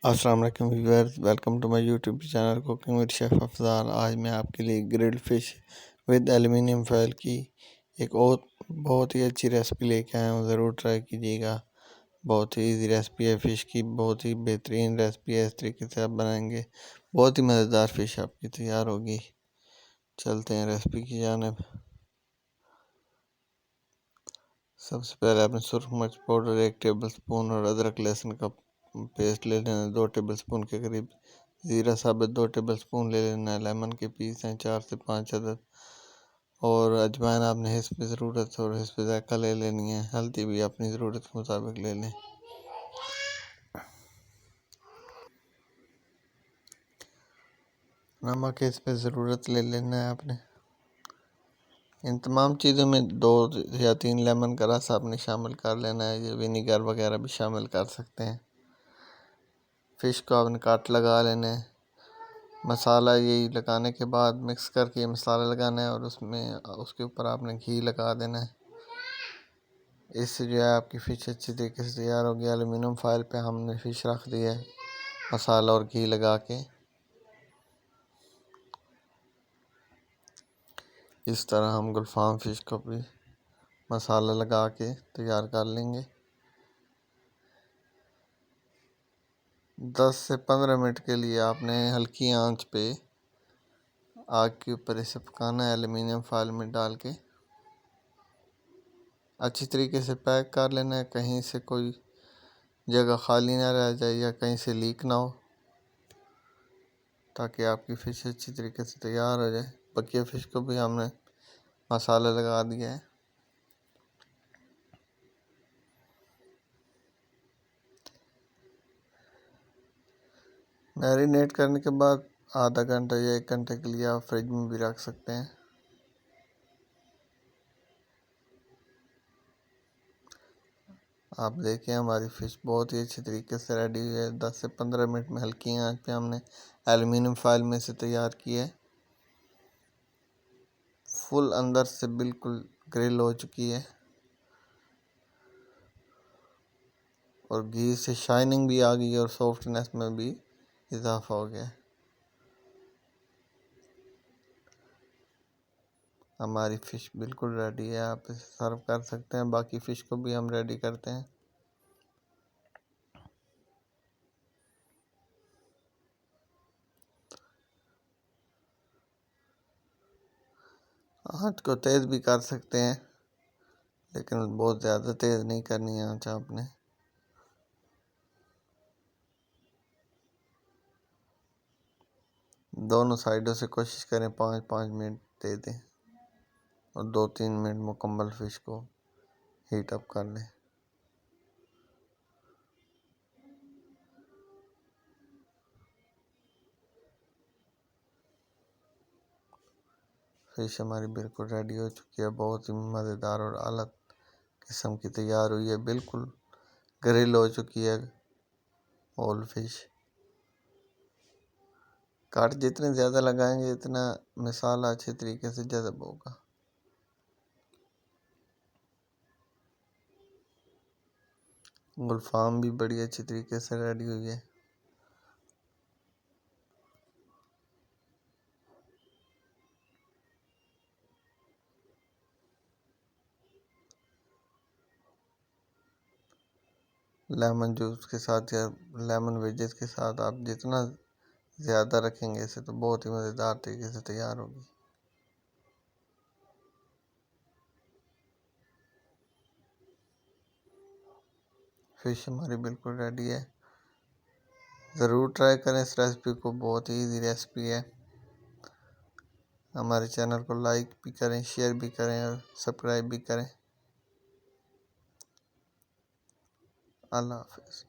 अस्सलाम वालेकुम viewers, welcome to my YouTube channel cooking with chef Afzar. आज मैं आपके लिए grilled fish with aluminium foil की एक और बहुत ही अच्छी रेसिपी लेके आया हूँ। ज़रूर ट्राई कीजिएगा। बहुत ही इजी रेसिपी है फ़िश की, बहुत ही बेहतरीन रेसिपी है। इस तरीके से आप बनाएंगे बहुत ही मज़ेदार फ़िश आपकी तैयार होगी। चलते हैं रेसिपी की जानिब। सबसे पहले आपने सुरख मिर्च पाउडर 1 टेबल स्पून और अदरक लहसुन का पेस्ट ले लेना है 2 टेबल स्पून के करीब। ज़ीरा साबित 2 टेबल स्पून ले लेना है। लेमन के पीस हैं 4 से 5 अदद। और अजवाइन आपने हिस्ब ज़रूरत और हिस्ब ज़ायक़ा ले लेनी है। हल्दी भी अपनी ज़रूरत के मुताबिक ले लें। नमक हिस्ब ज़रूरत ले लेना है आपने। इन तमाम चीज़ों में 2 या 3 लेमन का रस आपने शामिल कर लेना है। ये विनीगर वगैरह भी शामिल कर सकते हैं। फ़िश को आपने काट लगा लेना है। मसाला यही लगाने के बाद मिक्स करके मसाला लगाना है और उसके ऊपर आपने घी लगा देना है। इससे जो है आपकी फ़िश अच्छी तरीके से तैयार होगी। एल्युमिनियम फॉयल पे हमने फ़िश रख दी है मसाला और घी लगा के। इस तरह हम गुलफाम फ़िश को भी मसाला लगा के तैयार कर लेंगे। 10 से 15 मिनट के लिए आपने हल्की आंच पे आग के ऊपर इसे पकाना है। एल्युमिनियम फॉयल में डाल के अच्छी तरीके से पैक कर लेना है। कहीं से कोई जगह खाली ना रह जाए या कहीं से लीक ना हो, ताकि आपकी फ़िश अच्छी तरीके से तैयार हो जाए। बकिया फ़िश को भी हमने मसाला लगा दिया है। मैरिनेट करने के बाद आधा घंटा या 1 घंटे के लिए आप फ्रिज में भी रख सकते हैं। आप देखें हमारी फ़िश बहुत ही अच्छी तरीके से रेडी हुई है। 10 से 15 मिनट में हल्की आंच पे हमने एल्युमिनियम फॉयल में से तैयार की है। फुल अंदर से बिल्कुल ग्रिल हो चुकी है और घी से शाइनिंग भी आ गई और सॉफ्टनेस में भी इजाफा हो गया। हमारी फ़िश बिल्कुल रेडी है। आप इसे सर्व कर सकते हैं। बाकी फ़िश को भी हम रेडी करते हैं। आँच को तेज़ भी कर सकते हैं, लेकिन बहुत ज़्यादा तेज़ नहीं करनी है आँच आपने। दोनों साइडों से कोशिश करें 5-5 मिनट दे दें और 2-3 मिनट मुकम्मल फ़िश को हीट अप कर लें। फ़िश हमारी बिल्कुल रेडी हो चुकी है। बहुत ही मज़ेदार और आला किस्म की तैयार हुई है। बिल्कुल ग्रिल हो चुकी है होल फ़िश। काट जितने ज़्यादा लगाएंगे इतना मसाला अच्छे तरीके से जज़ब होगा। गुलफाम भी बड़ी अच्छी तरीके से रेडी हुई है। लेमन जूस के साथ या लेमन वेजेस के साथ आप जितना ज़्यादा रखेंगे इसे तो बहुत ही मज़ेदार तरीके से तैयार होगी। फ़िश हमारी बिल्कुल रेडी है। ज़रूर ट्राई करें इस रेसिपी को। बहुत ही इजी रेसिपी है। हमारे चैनल को लाइक भी करें, शेयर भी करें और सब्सक्राइब भी करें। अल्लाह हाफ़िज़।